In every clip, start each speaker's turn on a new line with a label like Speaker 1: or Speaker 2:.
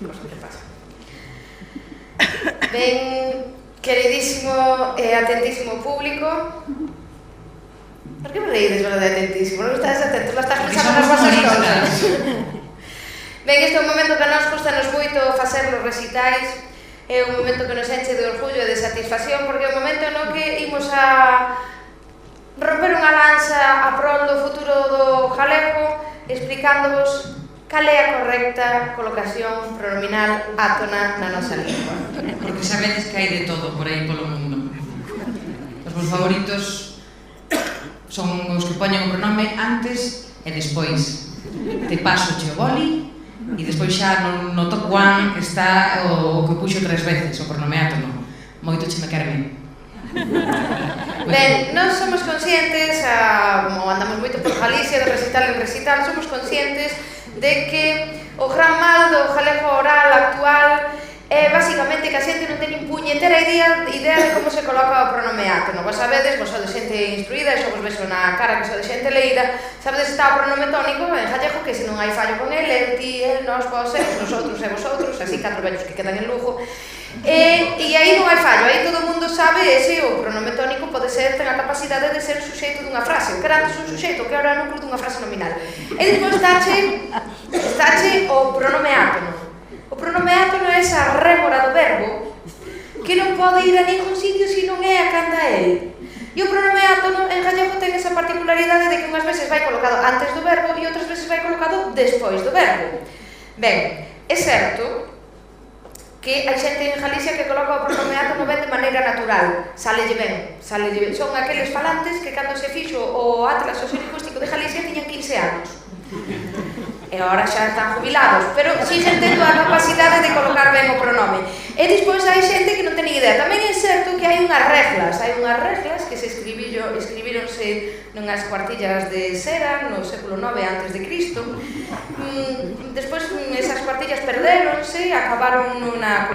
Speaker 1: cosa que pasa. Ben, queridísimo e atentísimo público, por que me reides de atentísimo? Non estás atentos, la estás pensando nas vosas cousas. Ben, este é un momento que a nos gustanos moito facer os recitais, é un momento que nos enche de orgullo e de satisfacción, porque é un momento no que imos a romper unha lanza a prol do futuro do galego, explicándovos cal é a correcta colocación pronominal átona na nosa lingua.
Speaker 2: Porque sabedes que hai de todo por aí polo mundo. Os meus favoritos son os que poñen o pronome antes e despois. Te paso o boli e despois xa no top one está o que puxo 3 veces, o pronome átono. Moito che me quer ben.
Speaker 1: Ben, nós somos conscientes, como andamos moito por Galicia, de recital en recital, somos conscientes de que o gran mal do galego oral actual é basicamente que a xente non ten nin puñetera idea de como se coloca o pronome átono. Vos sabedes, vos sodes xente instruída, e xo vos vexo na cara que sodes xente leída, sabedes está o pronome tónico en gallego, que se non hai fallo con el, ti, el, nos, vos, nosotros e vosotros, así 4 vellos que quedan en Lugo. E aí non hai fallo, aí todo o mundo sabe ese, o pronome tónico pode ser, ten a capacidade de ser o suxeito dunha frase, o que era antes un suxeito, que agora é o núcleo dunha frase nominal. E despois estáche o pronome átono. O pronome átono é esa rémora do verbo que non pode ir a ningún sitio se non é a canda el. E o pronome átono en gallego ten esa particularidade de que unhas veces vai colocado antes do verbo e outras veces vai colocado despois do verbo. Ben, é certo que hai xente en Galicia que coloca o pronome átono ben de maneira natural, salelle ben. Son aqueles falantes que cando se fixo o Atlas Sociolingüístico de Galicia tiñan 15 anos. E agora xa están jubilados, pero siguen tendo a capacidade de colocar ben o pronome. E despois hai xente que non ten idea. Tamén é certo que hai unhas reglas que se escribironse nunhas cuartillas de cera no século IX antes de Cristo. Despois esas cuartillas perdéronse, acabaron na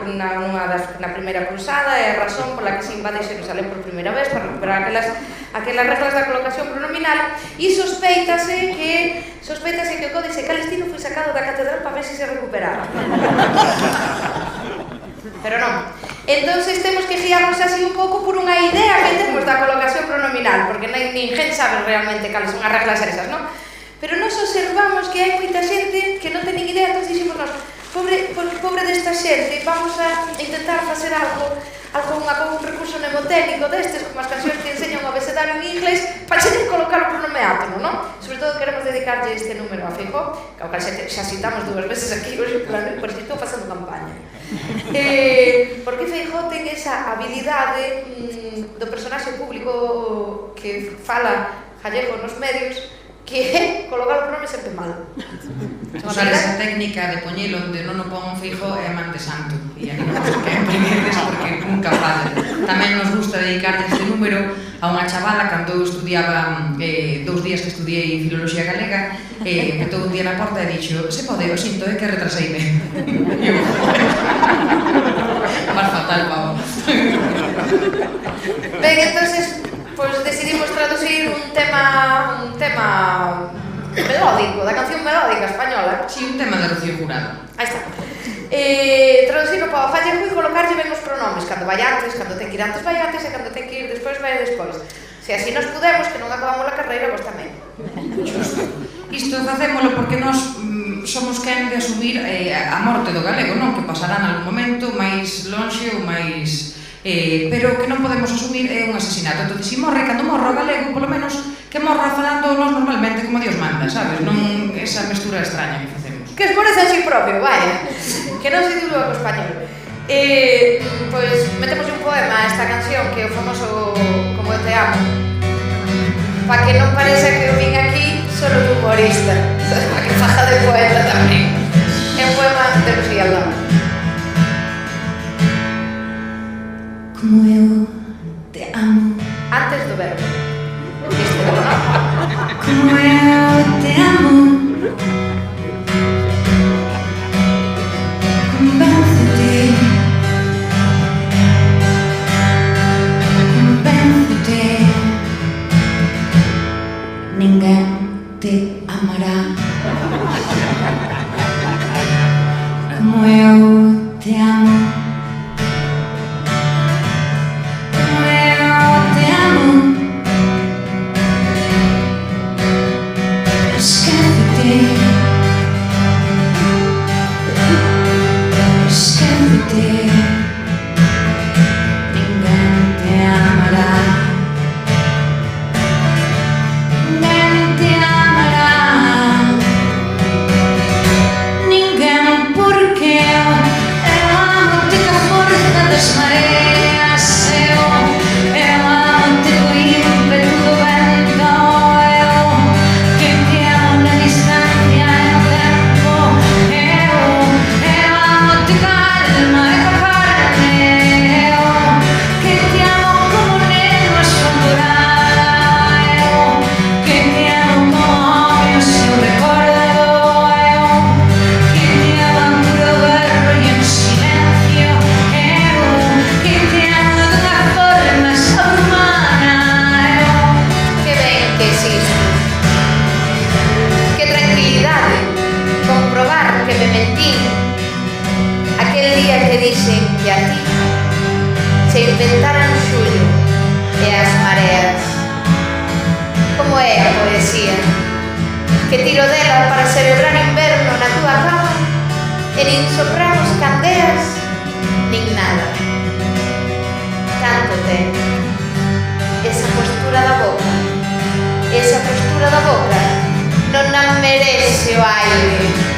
Speaker 1: primeira cruzada, e a razón pola que se invade Xerusalén por primeira vez para recuperar aquelas reglas da colocación pronominal, e sospeitase que o Códice Calistino foi sacado da catedral para ver se recuperaba. Pero non. Entonces temos que guiarnos así un pouco por unha idea que temos da colocación pronominal, porque ninguén sabe realmente cales son as reglas esas, non? Pero nos observamos que hai moita xente que non ten nin idea, entón dixemos nos, pobre desta xente, vamos a intentar facer un recurso mnemotécnico destes, como as cancións que enseñan o abecedario en inglés, para xente colocar o pronome átono, non? Sobre todo queremos dedicarlle este número a Feijóo, que ao cal xa citamos 2 veces aquí, por isto estou facendo campaña. Porque Feijóo ten esa habilidade do personaxe público que fala gallego nos medios, que é colocar o pronome sempre mal.
Speaker 2: Usar esa técnica de poñelo onde non o pon Feijóo é man de santo, e animamos que empreguedes porque nunca falla. Tamén nos gusta dedicar este número a unha chavala cando eu estudiaba 2 días que estudiei Filoloxía Galega, metou un día na porta e dixo: se pode, o sinto, é que retraseime. E eu, máis fatal, pavo.
Speaker 1: Ben, entonces, pois decidimos traducir un tema melódico, da canción melódica española.
Speaker 2: Si, un tema de Rocío Jurado.
Speaker 1: Aí está. Traducirlo para o gallego e colocarlle ben os pronomes, cando vai antes, cando ten que ir antes vai antes, e cando ten que ir despois vai despois. Se así nos pudemos, que non acabamos a carreira, vos tamén.
Speaker 2: Isto facémolo porque nós somos quen de asumir a morte do galego, non? Que pasará en algún momento máis lonxe ou máis... pero que non podemos asumir é un asesinato. Entón, se morre, cando morre o galego, polo menos que morra falando nós normalmente como Dios manda, sabes? Non esa mestura extraña que facemos.
Speaker 1: Que esmorece a si propio, vaya. Que non se dilúa co español. Pois metemos un poema a esta canción, que é o famoso Como eu te amo, para que non parece que eu vin aquí solo de humorista, para que faja de poeta tamén. É un poema de Lucía Aldama.
Speaker 3: Como eu te amo.
Speaker 1: Antes do verbo. Este verbo, non?
Speaker 3: Como eu te amo. Convéncete. Convéncete. Ninguén te amará. Como como eu te amo. Como eu te amo. Esquécete. Esquécete. Ninguém te amará. Ninguém te amará. Ninguém, porque eu amo-te com a força das marés. Eu amo-te com o ímpeto do vento. Eu que te amo na distância e no tempo. Eu amo-te com a alma e com a carne. Eu que te amo como um neno a chorar. Eu que te amo como homem o seu recordo. Eu que te amo en puro verbo y en silencio. Eu que te amo de una forma sobrehumana.
Speaker 1: Que ben que existo. Que tranquilidade comprobar que me mentín aquel día que dixen que a ti se inventaran o xullo e as mareas. Como é a poesía, que tiro dela para celebrar inverno na túa cama e nin sopramos candeas nin nada. Tanto ten esa postura da boca non a merece o aire.